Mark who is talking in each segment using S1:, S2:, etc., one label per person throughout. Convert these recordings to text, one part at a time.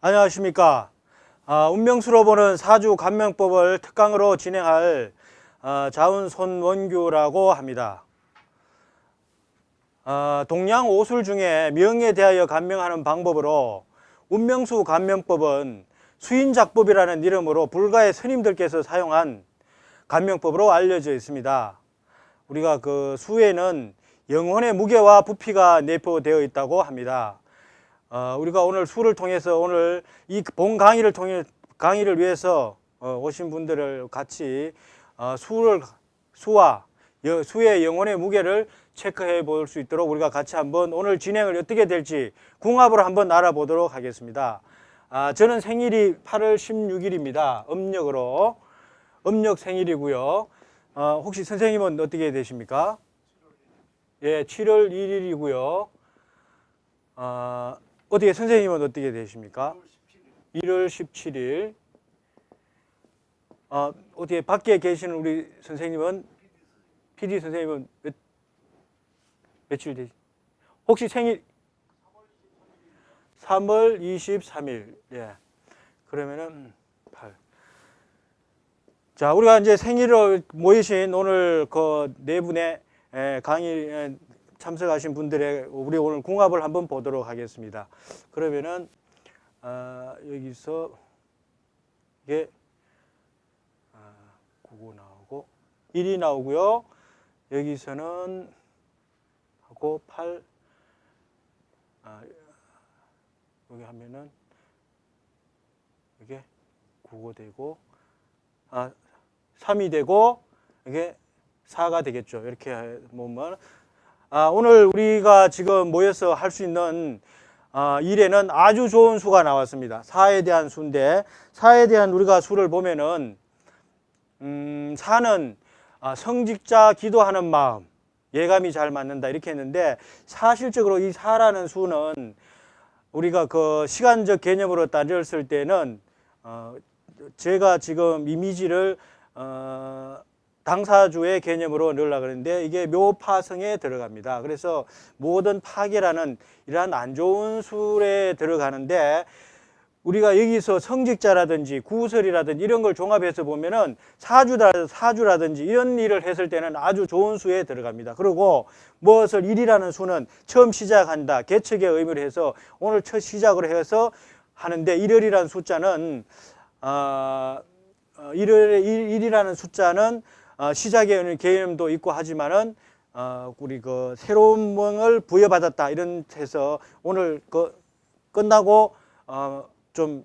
S1: 안녕하십니까. 운명수로 보는 사주 간명법을 특강으로 진행할 자운 손원규라고 합니다. 동양 오술 중에 명에 대하여 간명하는 방법으로 운명수 간명법은 수인작법이라는 이름으로 불가의 스님들께서 사용한 간명법으로 알려져 있습니다. 우리가 그 수에는 영혼의 무게와 부피가 내포되어 있다고 합니다. 우리가 오늘 수를 통해서 오늘 이 본 강의를 위해서 오신 분들을 같이 수와 수의 영혼의 무게를 체크해 볼 수 있도록 우리가 같이 한번 오늘 진행을 어떻게 될지 궁합으로 한번 알아보도록 하겠습니다. 저는 생일이 8월 16일입니다. 음력으로. 음력 생일이고요. 혹시 선생님은 어떻게 되십니까? 예, 7월 1일이고요. 어떻게 선생님은 어떻게 되십니까? 1월 17일. 어떻게 밖에 계시는 우리 선생님은 PD 선생님은 며칠 되시? 혹시 생일 3월 23일. 예. 그러면은 8. 자, 우리가 이제 생일을 모이신 오늘 그 네 분의 강의 참석하신 분들의 우리 오늘 궁합을 한번 보도록 하겠습니다. 그러면은 여기서 이게 9 나오고 1이 나오고요. 여기서는 하고 8 여기 하면은 이게 9가 되고 3이 되고 이게 4가 되겠죠. 이렇게 보면 오늘 우리가 지금 모여서 할 수 있는 일에는 아주 좋은 수가 나왔습니다. 4에 대한 수인데 4에 대한 우리가 수를 보면은 4는 성직자 기도하는 마음, 예감이 잘 맞는다 이렇게 했는데 사실적으로 이 4라는 수는 우리가 그 시간적 개념으로 따졌을 때는 제가 지금 이미지를 당사주의 개념으로 넣으려고 그러는데 이게 묘파성에 들어갑니다. 그래서 모든 파괴라는 이러한 안 좋은 술에 들어가는데 우리가 여기서 성직자라든지 구설이라든지 이런 걸 종합해서 보면은 사주라든지 이런 일을 했을 때는 아주 좋은 수에 들어갑니다. 그리고 무엇을 일이라는 수는 처음 시작한다, 개척의 의미를 해서 오늘 첫 시작으로 해서 하는데 일월이라는 숫자는 일이라는 숫자는 시작의 개념도 있고 하지만은 우리 그 새로운 명을 부여받았다 이런 해서 오늘 끝나고 좀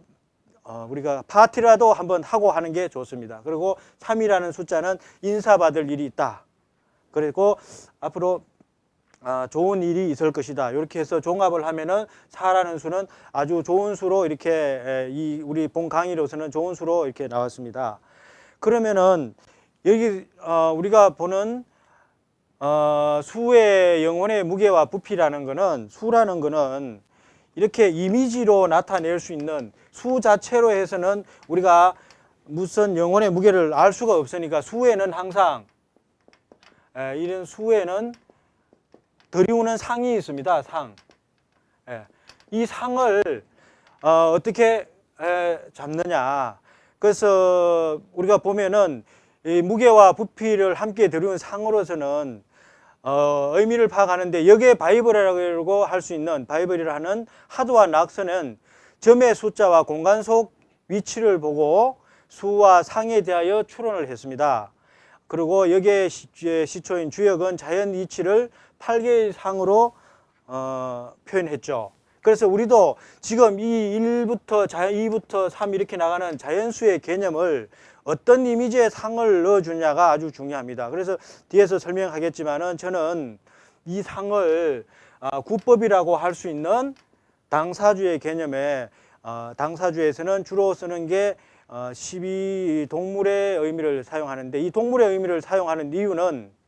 S1: 우리가 파티라도 한번 하고 하는 게 좋습니다. 그리고 3이라는 숫자는 인사받을 일이 있다. 그리고 앞으로 좋은 일이 있을 것이다. 이렇게 해서 종합을 하면은 4라는 수는 아주 좋은 수로 이렇게 우리 본 강의로서는 좋은 수로 이렇게 나왔습니다. 그러면은 여기 우리가 보는 수의 영혼의 무게와 부피라는 거는 수라는 거는 이렇게 이미지로 나타낼 수 있는 수 자체로 해서는 우리가 무슨 영혼의 무게를 알 수가 없으니까 수에는 항상 이런 수에는 들이우는 상이 있습니다. 상. 이 상을 어떻게 잡느냐. 그래서 우리가 보면은 이 무게와 부피를 함께 들이우는 상으로서는 의미를 파악하는데 여기에 바이블이라고 할 수 있는 바이블이라 하는 하도와 낙서는 점의 숫자와 공간 속 위치를 보고 수와 상에 대하여 추론을 했습니다. 그리고 여기에 시초인 주역은 자연 이치를 8개의 상으로 표현했죠. 그래서 우리도 지금 이 1부터 2부터 3 이렇게 나가는 자연수의 개념을 어떤 이미지의 상을 넣어주냐가 아주 중요합니다. 그래서 뒤에서 설명하겠지만은 저는 이 상을 구법이라고 할 수 있는 당사주의 개념에 당사주에서는 주로 쓰는 게 12동물의 의미를 사용하는데 이 동물의 의미를 사용하는 이유는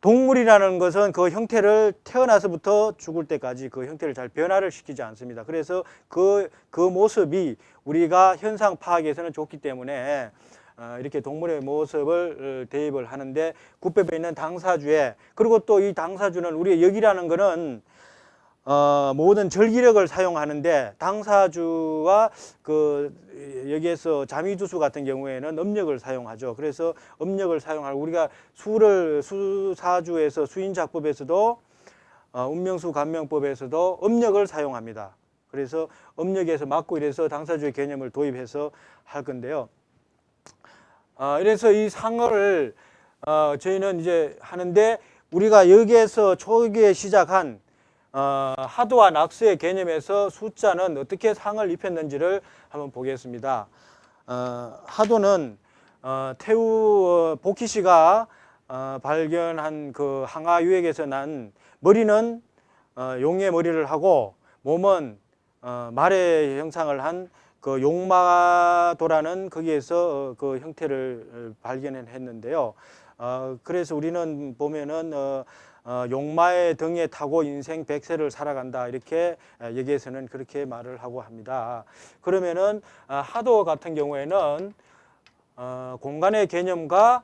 S1: 동물이라는 것은 그 형태를 태어나서부터 죽을 때까지 그 형태를 잘 변화를 시키지 않습니다. 그래서 그 모습이 우리가 현상 파악에서는 좋기 때문에 이렇게 동물의 모습을 대입을 하는데 구법에 있는 당사주에 그리고 또 이 당사주는 우리의 역이라는 것은 모든 절기력을 사용하는데 당사주와 여기에서 자미두수 같은 경우에는 음력을 사용하죠. 그래서 음력을 사용하고 우리가 수사주에서 수인작법에서도 운명수 간명법에서도 음력을 사용합니다. 그래서 음력에서 맞고 이래서 당사주의 개념을 도입해서 할 건데요. 이래서 이 상을 저희는 이제 하는데 우리가 여기에서 초기에 시작한 하도와 낙수의 개념에서 숫자는 어떻게 상을 입혔는지를 한번 보겠습니다. 하도는 복희 씨가 발견한 그 항아유액에서 난 머리는 용의 머리를 하고 몸은 말의 형상을 한 그 용마도라는 거기에서 그 형태를 발견했는데요. 그래서 우리는 보면은 용마의 등에 타고 인생 100세를 살아간다 이렇게 여기에서는 그렇게 말을 하고 합니다. 그러면은 하도 같은 경우에는 공간의 개념과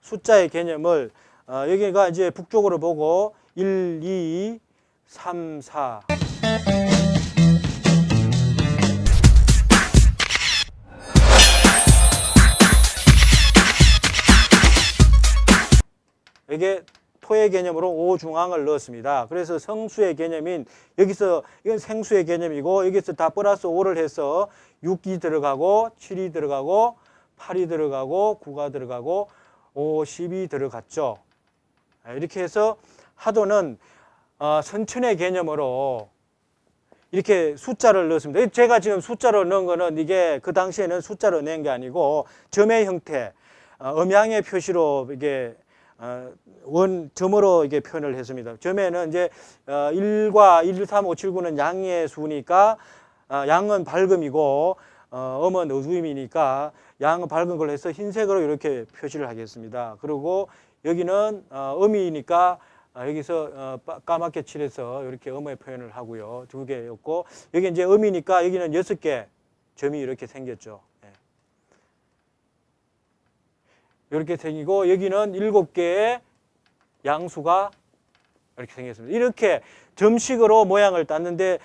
S1: 숫자의 개념을 여기가 이제 북쪽으로 보고 1, 2, 3, 4 이게 토의 개념으로 오중앙을 넣었습니다. 그래서 성수의 개념인 여기서 이건 생수의 개념이고 여기서 다 플러스 5를 해서 6이 들어가고 7이 들어가고 8이 들어가고 9가 들어가고 5, 10이 들어갔죠. 이렇게 해서 하도는 선천의 개념으로 이렇게 숫자를 넣었습니다. 제가 지금 숫자로 넣은 거는 이게 그 당시에는 숫자로 낸 게 아니고 점의 형태, 음양의 표시로 이게 점으로 이게 표현을 했습니다. 점에는 이제 1과 1, 3, 5, 7, 9는 양의 수니까 양은 밝음이고 음은 어두움이니까 양은 밝은 걸로 해서 흰색으로 이렇게 표시를 하겠습니다. 그리고 여기는 음이니까 여기서 까맣게 칠해서 이렇게 음의 표현을 하고요. 2개였고 여기 이제 음이니까 여기는 6개 점이 이렇게 생겼죠. 이렇게 생기고 여기는 7개의 양수가 이렇게 생겼습니다. 이렇게 점식으로 모양을 땄는데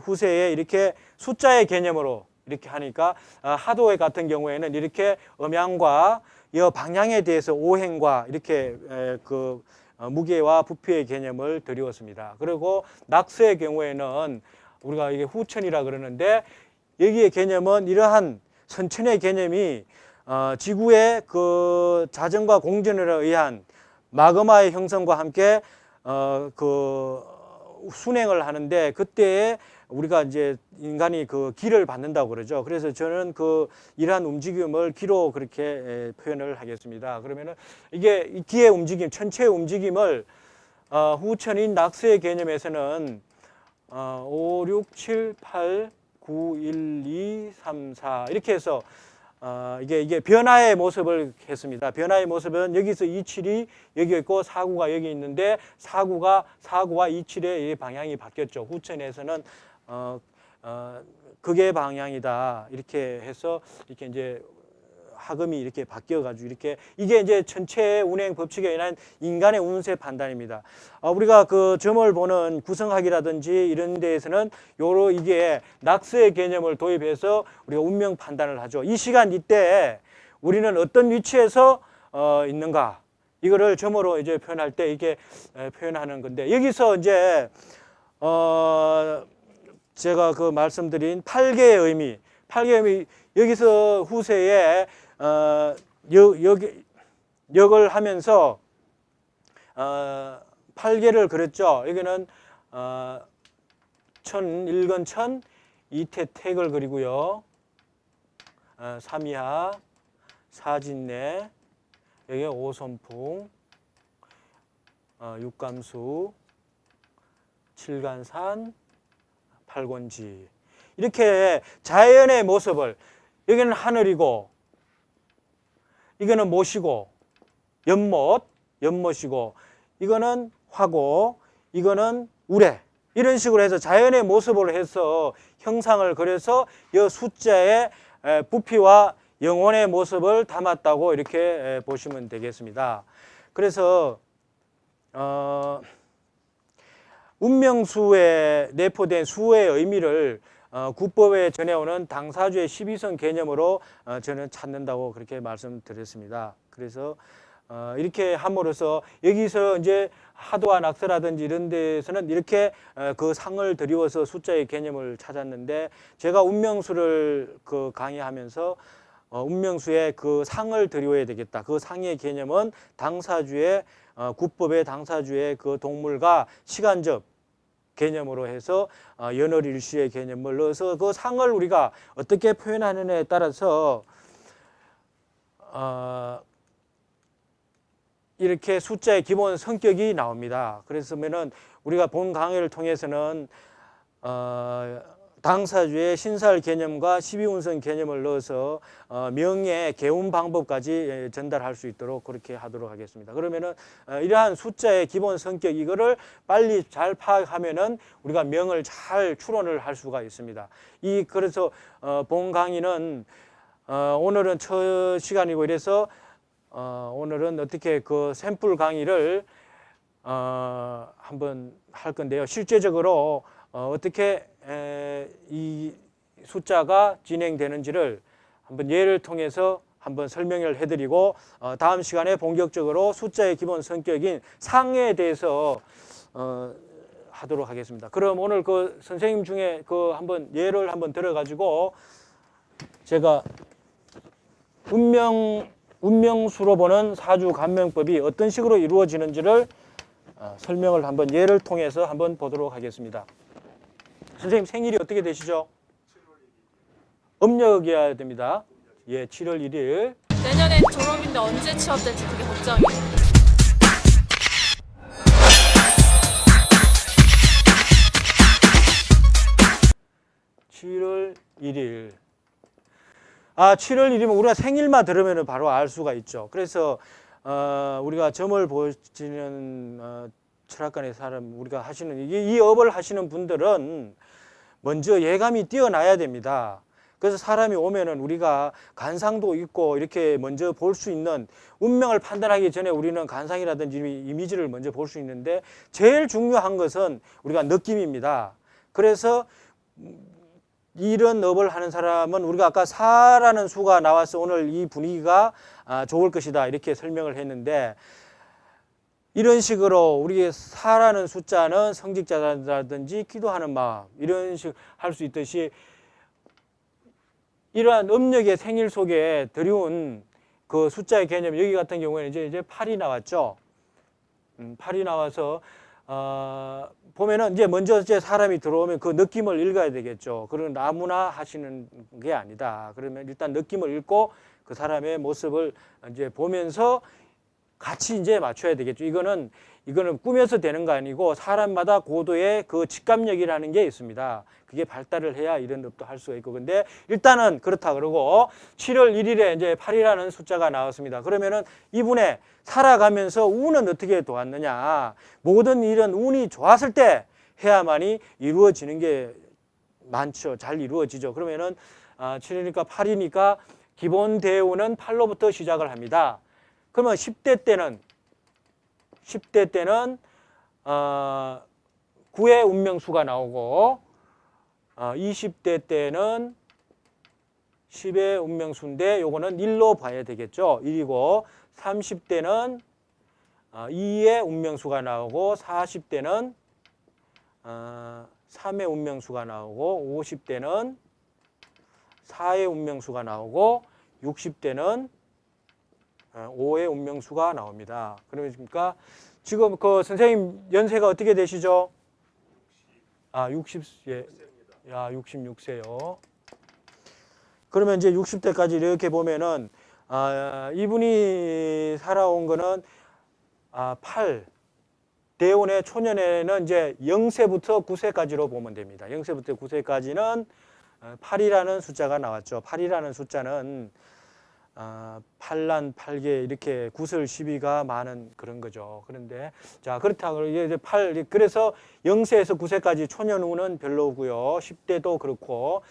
S1: 후세에 이렇게 숫자의 개념으로 이렇게 하니까 하도의 같은 경우에는 이렇게 음양과 이 방향에 대해서 오행과 이렇게 그 무게와 부피의 개념을 드리웠습니다. 그리고 낙서의 경우에는 우리가 이게 후천이라 그러는데 여기의 개념은 이러한 선천의 개념이 지구의 그 자전과 공전에 의한 마그마의 형성과 함께 그 순행을 하는데 그때에 우리가 이제 인간이 그 기를 받는다고 그러죠. 그래서 저는 그 이러한 움직임을 기로 그렇게 표현을 하겠습니다. 그러면은 이게 이 기의 움직임, 천체의 움직임을 후천인 낙서의 개념에서는 5, 6, 7, 8, 9, 1, 2, 3, 4 이렇게 해서 이게 변화의 모습을 했습니다. 변화의 모습은 여기서 27이 여기 있고 49가 여기 있는데 49와 27의 방향이 바뀌었죠. 후천에서는 극의 방향이다 이렇게 해서 이렇게 이제 하금이 이렇게 바뀌어가지고 이렇게 이게 이제 전체 운행 법칙에 의한 인간의 운세 판단입니다. 우리가 그 점을 보는 구성학이라든지 이런 데에서는 이게 낙서의 개념을 도입해서 우리가 운명 판단을 하죠. 이 시간 이때 우리는 어떤 위치에서 있는가 이거를 점으로 이제 표현할 때 이게 표현하는 건데 여기서 이제 제가 그 말씀드린 8개의 의미, 8개의 의미 여기서 후세에 역을 하면서 8개를 그렸죠. 여기는 일건천, 이태택을 그리고요. 삼이하, 사진내, 여기 오선풍, 육감수, 칠간산, 팔곤지 이렇게 자연의 모습을 여기는 하늘이고 이거는 못이고 연못이고 이거는 화고 이거는 우레 이런 식으로 해서 자연의 모습을 해서 형상을 그려서 이 숫자의 부피와 영혼의 모습을 담았다고 이렇게 보시면 되겠습니다. 그래서 운명수에 내포된 수의 의미를 구법에 전해오는 당사주의 12성 개념으로 저는 찾는다고 그렇게 말씀드렸습니다. 그래서 이렇게 함으로써 여기서 이제 하도와 낙서라든지 이런 데서는 이렇게 그 상을 드리워서 숫자의 개념을 찾았는데, 제가 운명수를 그 강의하면서 운명수에 그 상을 드리워야 되겠다. 그 상의 개념은 당사주의 구법의 당사주의 그 동물과 시간적 개념으로 해서 연월일시의 개념을 넣어서 그 상을 우리가 어떻게 표현하느냐에 따라서 이렇게 숫자의 기본 성격이 나옵니다. 그래서면은 우리가 본 강의를 통해서는 당사주의 신살 개념과 12운성 개념을 넣어서 명의 개운 방법까지 전달할 수 있도록 그렇게 하도록 하겠습니다. 그러면은 이러한 숫자의 기본 성격, 이거를 빨리 잘 파악하면은 우리가 명을 잘 추론을 할 수가 있습니다. 그래서 본 강의는 오늘은 첫 시간이고, 이래서 오늘은 어떻게 그 샘플 강의를 한번 할 건데요. 실제적으로 어떻게 이 숫자가 진행되는지를 한번 예를 통해서 한번 설명을 해드리고, 다음 시간에 본격적으로 숫자의 기본 성격인 상에 대해서 하도록 하겠습니다. 그럼 오늘 그 선생님 중에 그 한번 예를 한번 들어가지고 제가 운명수로 보는 사주 간명법이 어떤 식으로 이루어지는지를 설명을 한번 예를 통해서 한번 보도록 하겠습니다. 선생님 생일이 어떻게 되시죠? 음력이어야 됩니다. 예, 7월 1일.
S2: 내년에 졸업인데 언제 취업될지 그게 걱정이에요.
S1: (7월 1일) 7월 1일이면 우리가 생일만 들으면 바로 알 수가 있죠. 그래서 우리가 점을 보시는 철학관의 사람, 우리가 하시는 이 업을 하시는 분들은 먼저 예감이 뛰어나야 됩니다. 그래서 사람이 오면은 우리가 간상도 있고 이렇게 먼저 볼 수 있는, 운명을 판단하기 전에 우리는 간상이라든지 이미지를 먼저 볼 수 있는데, 제일 중요한 것은 우리가 느낌입니다. 그래서 이런 업을 하는 사람은 우리가 아까 4라는 수가 나와서 오늘 이 분위기가 좋을 것이다 이렇게 설명을 했는데, 이런 식으로 우리 4라는 숫자는 성직자라든지 기도하는 마음, 이런 식 할 수 있듯이 이러한 음력의 생일 속에 들여온 그 숫자의 개념, 여기 같은 경우에는 이제 8이 나왔죠. 8이 나와서 보면은 이제 먼저 이제 사람이 들어오면 그 느낌을 읽어야 되겠죠. 그런 아무나 하시는 게 아니다. 그러면 일단 느낌을 읽고 그 사람의 모습을 이제 보면서 같이 이제 맞춰야 되겠죠. 이거는 꾸며서 되는 거 아니고 사람마다 고도의 그 직감력이라는 게 있습니다. 그게 발달을 해야 이런 업도 할 수가 있고, 근데 일단은 그렇다 그러고 7월 1일에 이제 8이라는 숫자가 나왔습니다. 그러면은 이분의 살아가면서 운은 어떻게 도왔느냐? 모든 일은 운이 좋았을 때 해야만이 이루어지는 게 많죠. 잘 이루어지죠. 그러면은 7이니까 8이니까 기본 대운은 8로부터 시작을 합니다. 그러면 10대 때는 9의 운명수가 나오고, 20대 때는 10의 운명수인데 요거는 1로 봐야 되겠죠. 1이고, 30대는 2의 운명수가 나오고, 40대는 3의 운명수가 나오고, 50대는 4의 운명수가 나오고, 60대는 5의 운명수가 나옵니다. 그러니까 지금 그 선생님 연세가 어떻게 되시죠? 66세요. 그러면 이제 60대까지 이렇게 보면은 이분이 살아온 거는 8 대운의 초년에는 이제 0세부터 9세까지로 보면 됩니다. 0세부터 9세까지는 8이라는 숫자가 나왔죠. 8이라는 숫자는 팔란, 팔계 이렇게 구설 시비가 많은 그런 거죠. 그런데 자, 그렇다고 이제 그래서 0세에서 9세까지 초년운은 별로고요. 10대도 그렇고,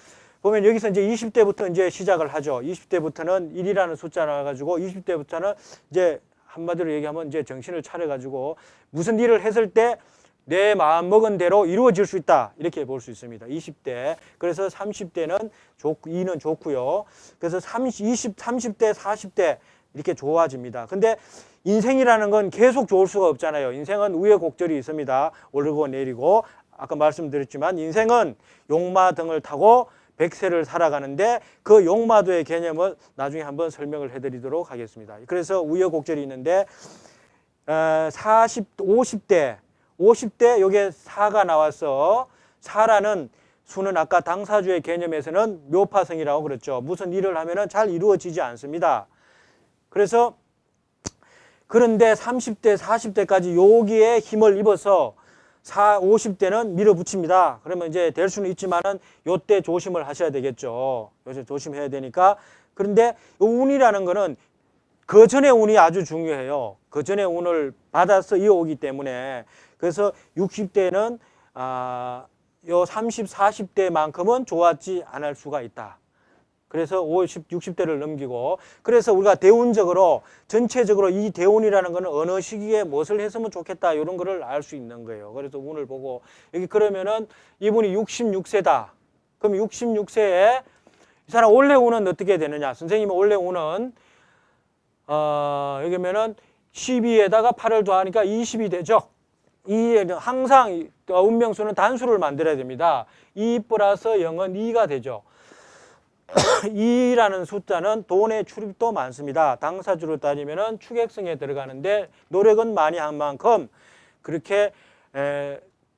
S1: 보면 여기서 이제 20대부터 이제 시작을 하죠. 20대부터는 1이라는 숫자 나와가지고 20대부터는 이제 한마디로 얘기하면 이제 정신을 차려가지고 무슨 일을 했을 때 내 마음 먹은 대로 이루어질 수 있다. 이렇게 볼 수 있습니다. 20대. 그래서 30대는 2는 좋고요. 그래서 30대, 40대 이렇게 좋아집니다. 근데 인생이라는 건 계속 좋을 수가 없잖아요. 인생은 우여곡절이 있습니다. 오르고 내리고. 아까 말씀드렸지만 인생은 용마등을 타고 100세를 살아가는데 그 용마도의 개념을 나중에 한번 설명을 해드리도록 하겠습니다. 그래서 우여곡절이 있는데 50대 여기에 4가 나와서 4라는 수는 아까 당사주의 개념에서는 묘파성이라고 그랬죠. 무슨 일을 하면은 잘 이루어지지 않습니다. 그래서 그런데 30대, 40대까지 여기에 힘을 입어서 50대는 밀어붙입니다. 그러면 이제 될 수는 있지만은 요때 조심을 하셔야 되겠죠. 요새 조심해야 되니까. 그런데 이 운이라는 거는 그 전에 운이 아주 중요해요. 그 전에 운을 받아서 이어오기 때문에. 그래서 60대는 요 30, 40대만큼은 좋았지 않을 수가 있다. 그래서 50, 60대를 넘기고, 그래서 우리가 대운적으로 전체적으로 이 대운이라는 거는 어느 시기에 무엇을 했으면 좋겠다 이런 거를 알 수 있는 거예요. 그래서 운을 보고 여기 그러면은 이분이 66세다. 그럼 66세에 이 사람 원래 운은 어떻게 되느냐? 선생님은 원래 운은 여기면은 12에다가 8을 더하니까 20이 되죠. 항상 운명수는 단수를 만들어야 됩니다. 2 플러스 0은 2가 되죠. 2라는 숫자는 돈의 출입도 많습니다. 당사주로 따지면은 축액성에 들어가는데 노력은 많이 한 만큼 그렇게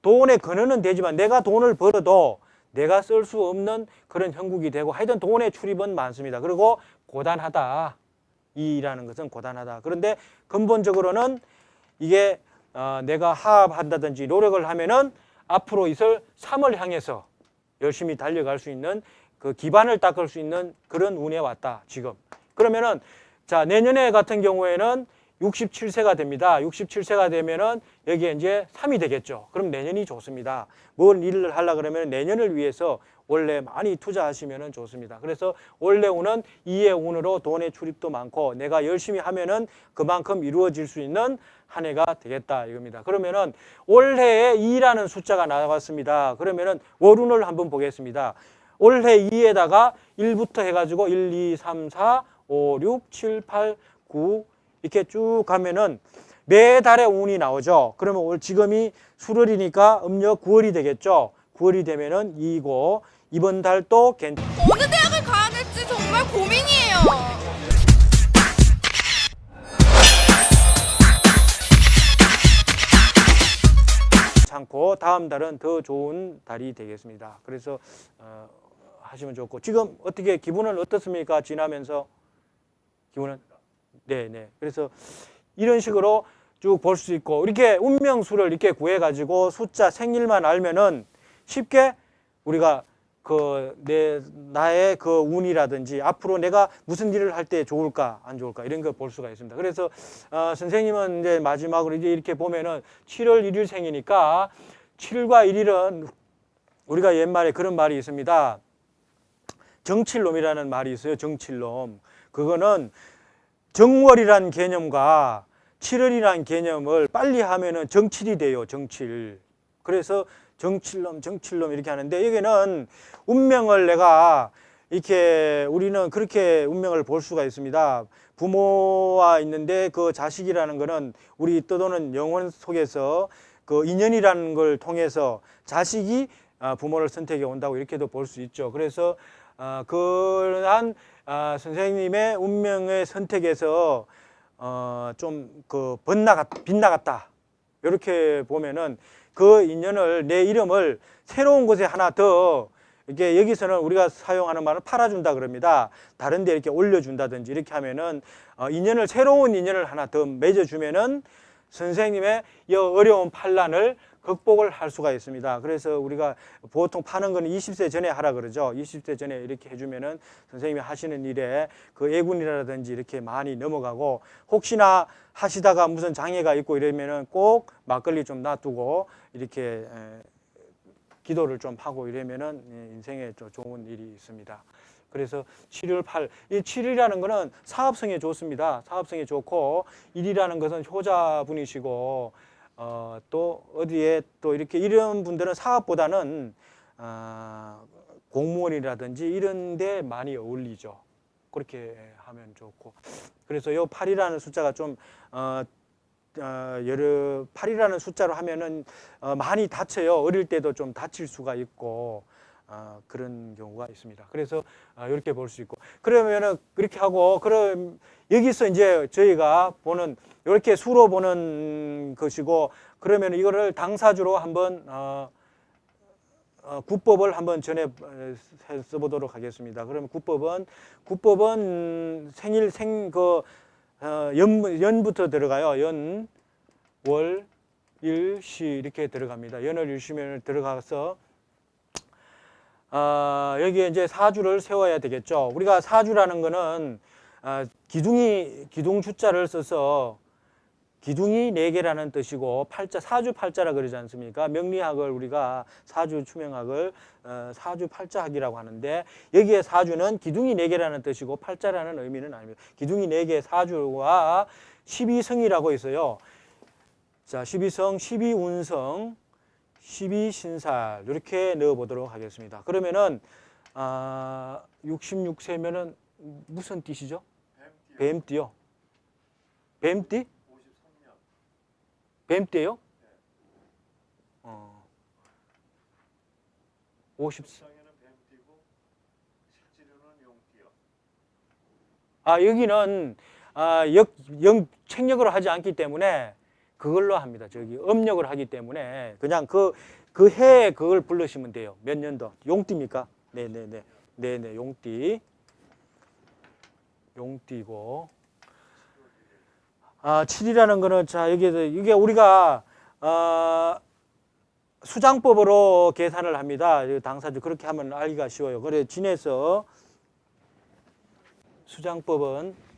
S1: 돈의 근원은 되지만 내가 돈을 벌어도 내가 쓸 수 없는 그런 형국이 되고 하여튼 돈의 출입은 많습니다. 그리고 고단하다. 2라는 것은 고단하다. 그런데 근본적으로는 이게 내가 하합한다든지 노력을 하면은 앞으로 있을 3을 향해서 열심히 달려갈 수 있는 그 기반을 닦을 수 있는 그런 운에 왔다, 지금. 그러면은, 자, 내년에 같은 경우에는 67세가 됩니다. 67세가 되면은 여기에 이제 3이 되겠죠. 그럼 내년이 좋습니다. 뭘 일을 하려 그러면 내년을 위해서 원래 많이 투자하시면은 좋습니다. 그래서 원래 운은 2의 운으로 돈의 출입도 많고 내가 열심히 하면은 그만큼 이루어질 수 있는 한 해가 되겠다 이겁니다. 그러면은 올해에 2라는 숫자가 나왔습니다. 그러면은 월운을 한번 보겠습니다. 올해 2에다가 1부터 해가지고 1, 2, 3, 4, 5, 6, 7, 8, 9 이렇게 쭉 가면은 매달의 운이 나오죠. 그러면 지금이 수월이니까 음력 9월이 되겠죠. 9월이 되면은 2고 이번 달도
S2: 어느 대학을 가야 될지 정말 고민이에요.
S1: 않고 다음 달은 더 좋은 달이 되겠습니다. 그래서 하시면 좋고 지금 어떻게 기분은 어떻습니까? 지나면서 기분은 네네. 그래서 이런 식으로 쭉 볼 수 있고 이렇게 운명수를 이렇게 구해 가지고 숫자 생일만 알면은 쉽게 우리가 나의 그 운이라든지 앞으로 내가 무슨 일을 할 때 좋을까 안 좋을까 이런 거 볼 수가 있습니다. 그래서 선생님은 이제 마지막으로 이제 이렇게 보면은 7월 1일 생이니까 7과 1일은 우리가 옛말에 그런 말이 있습니다. 정칠놈이라는 말이 있어요. 정칠놈. 그거는 정월이라는 개념과 7월이라는 개념을 빨리 하면은 정칠이 돼요. 정칠. 그래서 정칠놈 이렇게 하는데 여기는 운명을 내가 이렇게 우리는 그렇게 운명을 볼 수가 있습니다. 부모와 있는데 그 자식이라는 거는 우리 떠도는 영혼 속에서 그 인연이라는 걸 통해서 자식이 부모를 선택해 온다고 이렇게도 볼 수 있죠. 그래서 그러한 선생님의 운명의 선택에서 좀 빗나갔다. 이렇게 보면은 그 인연을 내 이름을 새로운 곳에 하나 더 이게 여기서는 우리가 사용하는 말은 팔아준다 그럽니다. 다른 데 이렇게 올려준다든지 이렇게 하면은 새로운 인연을 하나 더 맺어주면은 선생님의 이 어려운 판란을 극복을 할 수가 있습니다. 그래서 우리가 보통 파는 거는 20세 전에 하라 그러죠. 20세 전에 이렇게 해주면은 선생님이 하시는 일에 그 애군이라든지 이렇게 많이 넘어가고 혹시나 하시다가 무슨 장애가 있고 이러면은 꼭 막걸리 좀 놔두고 이렇게 기도를 좀 하고 이러면은 인생에 좀 좋은 일이 있습니다. 그래서 7월 8, 이 7이라는 거는 사업성에 좋습니다. 사업성에 좋고 1이라는 것은 효자분이시고 또 어디에 또 이렇게 이런 분들은 사업보다는 공무원이라든지 이런 데 많이 어울리죠. 그렇게 하면 좋고. 그래서 요 8이라는 숫자가 좀 여러 8이라는 숫자로 하면은 많이 다쳐요. 어릴 때도 좀 다칠 수가 있고 그런 경우가 있습니다. 그래서 이렇게 볼 수 있고, 그러면은 그렇게 하고, 그럼 여기서 이제 저희가 보는 이렇게 수로 보는 것이고, 그러면 이거를 당사주로 한번 구법을 한번 전에 써보도록 하겠습니다. 그러면 구법은 생일 연부터 들어가요. 연, 월, 일, 시 이렇게 들어갑니다. 연월, 일시면 들어가서 여기에 이제 사주를 세워야 되겠죠. 우리가 사주라는 거는 기둥 주자를 써서 기둥이 4개라는 뜻이고 사주 팔자라 그러지 않습니까? 명리학을 우리가 사주 추명학을 사주 팔자학이라고 하는데, 여기에 사주는 기둥이 4개라는 뜻이고 팔자라는 의미는 아닙니다. 기둥이 4개 사주와 12성이라고 있어요. 자, 12성, 12운성, 12신살 이렇게 넣어 보도록 하겠습니다. 그러면은 66세면은 무슨 띠시죠? 뱀띠요. 뱀띠? 뱀띠예요? 50. 여기는 책력으로 하지 않기 때문에 그걸로 합니다. 저기 음력을 하기 때문에 그냥 그 해에 그걸 부르시면 돼요. 몇 년도? 용띠입니까? 네네네. 네네, 용띠. 용띠고. 7이라는 거는, 자, 여기에서 이게 우리가 수장법으로 계산을 합니다. 당사주 그렇게 하면 알기가 쉬워요. 그래 진에서 수장법은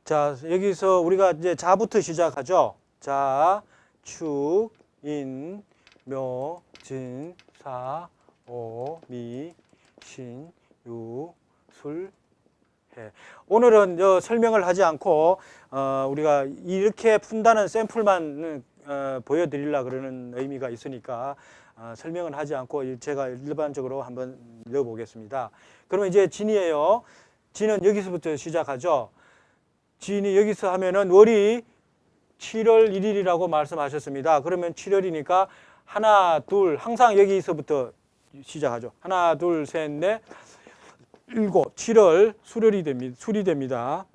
S1: 자, 여기서 우리가 이제 자부터 시작하죠. 자, 축, 인, 묘, 진, 사, 오, 미, 신, 유, 술, 해. 오늘은 설명을 하지 않고 우리가 이렇게 푼다는 샘플만 보여드리려고 그러는 의미가 있으니까 설명을 하지 않고 제가 일반적으로 한번 넣어보겠습니다. 그러면 이제 진이에요. 진은 여기서부터 시작하죠. 진이 여기서 하면은 월이 7월 1일이라고 말씀하셨습니다. 그러면 7월이니까 하나, 둘, 항상 여기서부터 시작하죠. 하나, 둘, 셋, 넷, 7, 7월 수렬이 됩니다. 술이 됩니다.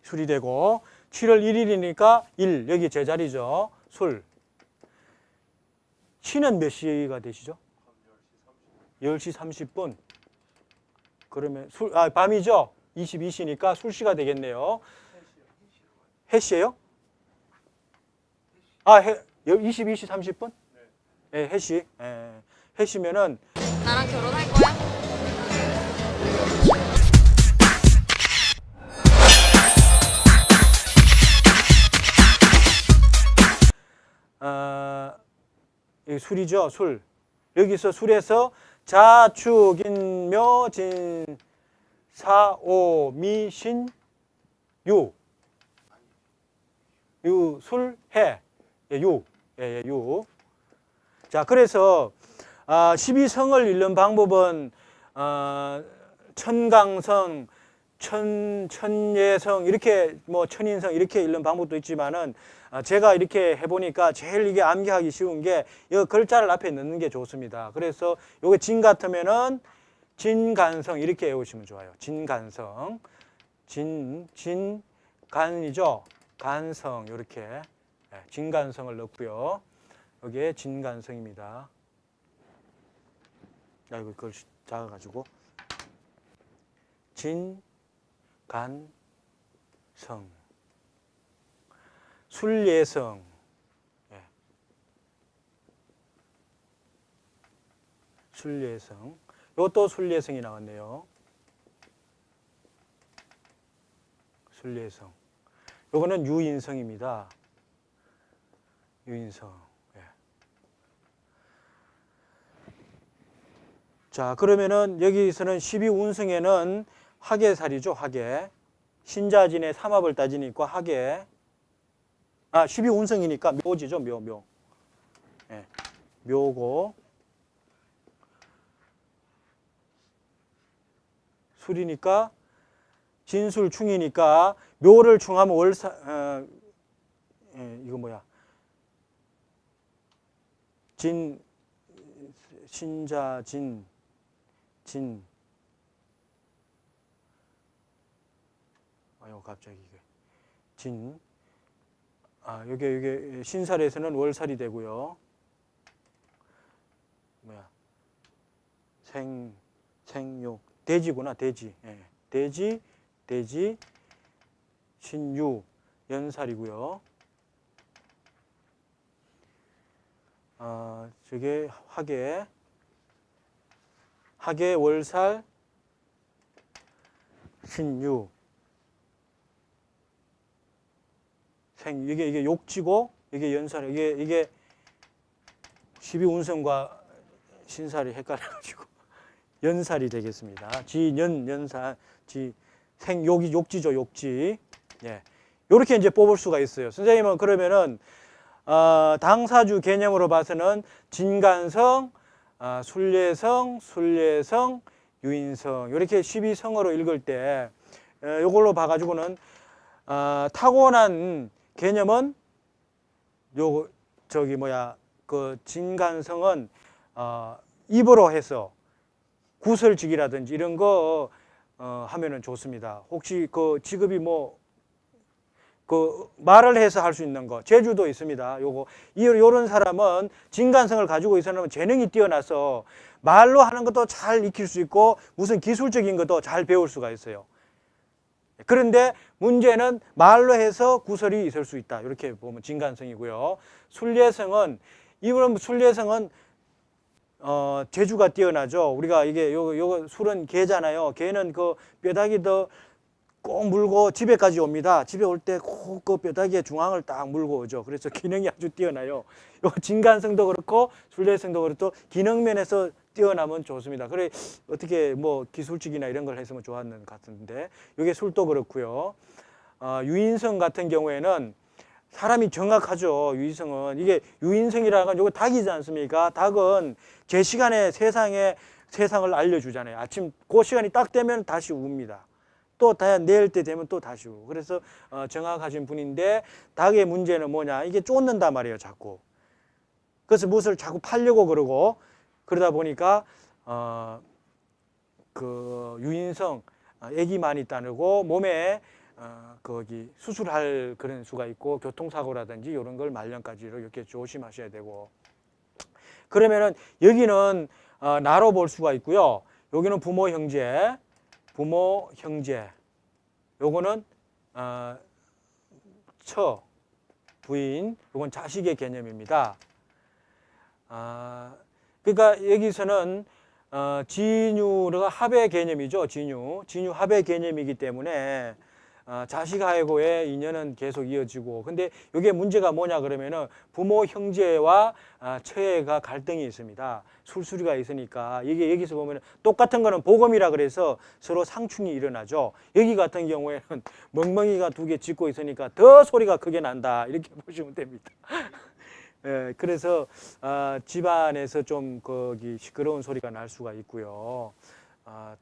S1: 술이 되고 7월 1일이니까 1, 여기 제자리죠. 술. 시는 몇 시가 되시죠? 10시 30분. 그러면 밤이죠? 22시니까 술시가 되겠네요. 해시예요? 22시 30분? 네, 해시. 해시면은
S2: 나랑 결혼할 거야?
S1: 여기 술이죠, 술. 여기서 술에서 자축인묘진 사오미신 유 술 해 유. 자, 그래서 12성을 읽는 방법은 천강성, 천예성 이렇게 뭐 천인성 이렇게 읽는 방법도 있지만은 제가 이렇게 해보니까 제일 이게 암기하기 쉬운 게 이 글자를 앞에 넣는 게 좋습니다. 그래서 요게 진 같으면은 진간성 이렇게 외우시면 좋아요. 진간성, 진간이죠. 간성 이렇게 진간성을 넣고요. 여기에 진간성입니다. 이거 그걸 작아가지고 진간성, 술예성, 술예성. 이것도 술예성이 나왔네요. 술예성. 요거는 유인성입니다. 유인성. 예. 자, 그러면은 여기서는 12운성에는 화계살이죠, 화계. 신자진의 삼합을 따지니까 화계. 12운성이니까 묘지죠, 묘. 예. 묘고. 술이니까 진술충이니까 묘를 충하면 이거 뭐야? 신자진 갑자기 이게 이게 신살에서는 월살이 되고요. 뭐야? 생욕 돼지구나, 돼지. 예. 돼지 신유 연살이고요. 저게 화계 월살 신유 이게 욕지고 이게 연살 이게 12운성과 신살이 헷갈려가지고 연살이 되겠습니다. 연살 생욕이 욕지죠, 욕지. 예. 요렇게 이제 뽑을 수가 있어요. 선생님은 그러면은 당사주 개념으로 봐서는 진간성, 순례성, 유인성 이렇게 12성으로 읽을 때 요걸로 봐가지고는 타고난 개념은 그 진간성은 입으로 해서 구설직이라든지 이런 거 하면은 좋습니다. 혹시 그 직업이 그 말을 해서 할 수 있는 거 제주도 있습니다. 요런 사람은 진간성을 가지고 있으면 재능이 뛰어나서 말로 하는 것도 잘 익힐 수 있고 무슨 기술적인 것도 잘 배울 수가 있어요. 그런데 문제는 말로 해서 구설이 있을 수 있다. 이렇게 보면 진간성이고요. 순례성은 재주가 뛰어나죠. 우리가 이게 요거 술은 개잖아요. 개는 그 뼈다귀 꼭 물고 집에까지 옵니다. 집에 올 때 꼭 그 뼈다귀의 중앙을 딱 물고 오죠. 그래서 기능이 아주 뛰어나요. 요 진간성도 그렇고 순례성도 그렇고 기능면에서 뛰어나면 좋습니다. 그래 어떻게 기술직이나 이런 걸 했으면 좋았는 것 같은데 이게 술도 그렇고요. 유인성 같은 경우에는 사람이 정확하죠. 유인성은 이게 유인성이라는 건 요거 닭이지 않습니까? 닭은 제 시간에 세상을 알려주잖아요. 아침 그 시간이 딱 되면 다시 웁니다. 또 내일 때 되면 또 다시 우고. 그래서 정확하신 분인데 닭의 문제는 뭐냐? 이게 쫓는단 말이에요, 자꾸. 그래서 무엇을 자꾸 팔려고 그러고 그러다 보니까 그 유인성 액이 많이 따르고 몸에 거기 수술할 그런 수가 있고 교통사고라든지 이런 걸 말년까지로 이렇게 조심하셔야 되고. 그러면은 여기는 나로 볼 수가 있고요. 여기는 부모 형제. 요거는 처 부인. 요건 자식의 개념입니다. 그러니까 여기서는 진유가 합의 개념이죠. 진유 합의 개념이기 때문에 자식하고의 인연은 계속 이어지고. 근데 이게 문제가 뭐냐 그러면은 부모 형제와 처애가 갈등이 있습니다. 술수리가 있으니까. 이게 여기서 보면은 똑같은 거는 복음이라 그래서 서로 상충이 일어나죠. 여기 같은 경우에는 멍멍이가 두 개 짖고 있으니까 더 소리가 크게 난다. 이렇게 보시면 됩니다. 예, 그래서 집안에서 좀 거기 시끄러운 소리가 날 수가 있고요.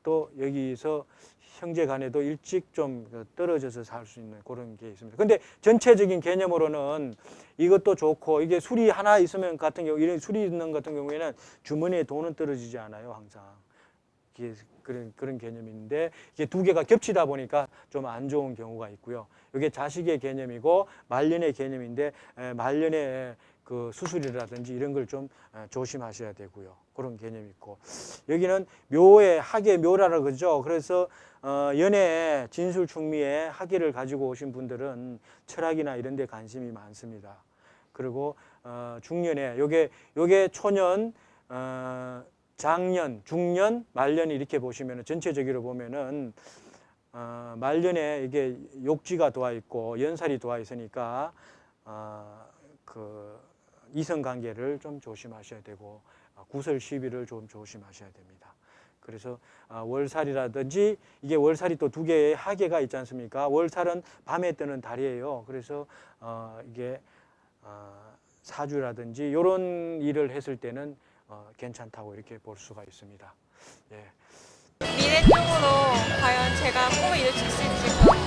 S1: 또 여기서 형제 간에도 일찍 좀 떨어져서 살 수 있는 그런 게 있습니다. 근데 전체적인 개념으로는 이것도 좋고, 이게 술이 하나 있으면 같은 경우, 이런 술이 있는 같은 경우에는 주머니에 돈은 떨어지지 않아요, 항상. 이게 그런 개념인데, 이게 두 개가 겹치다 보니까 좀 안 좋은 경우가 있고요. 이게 자식의 개념이고 말년의 개념인데, 말년에 그 수술이라든지 이런 걸 좀 조심하셔야 되고요. 그런 개념이 있고, 여기는 묘의 학의 묘라고 그러죠. 그래서 연애에 진술충미에 학의를 가지고 오신 분들은 철학이나 이런 데 관심이 많습니다. 그리고 중년에 요게 초년, 장년, 중년, 말년 이렇게 보시면은 전체적으로 보면은 말년에 이게 욕지가 도와 있고 연살이 도와 있으니까 그 이성 관계를 좀 조심하셔야 되고 구설 시비를 좀 조심하셔야 됩니다. 그래서 월살이라든지 이게 월살이 또 두 개의 하계가 있지 않습니까? 월살은 밤에 뜨는 달이에요. 그래서 이게 사주라든지 이런 일을 했을 때는 괜찮다고 이렇게 볼 수가 있습니다. 예.
S2: 미래 쪽으로 과연 제가 꿈을 이룰 수 있을지 그런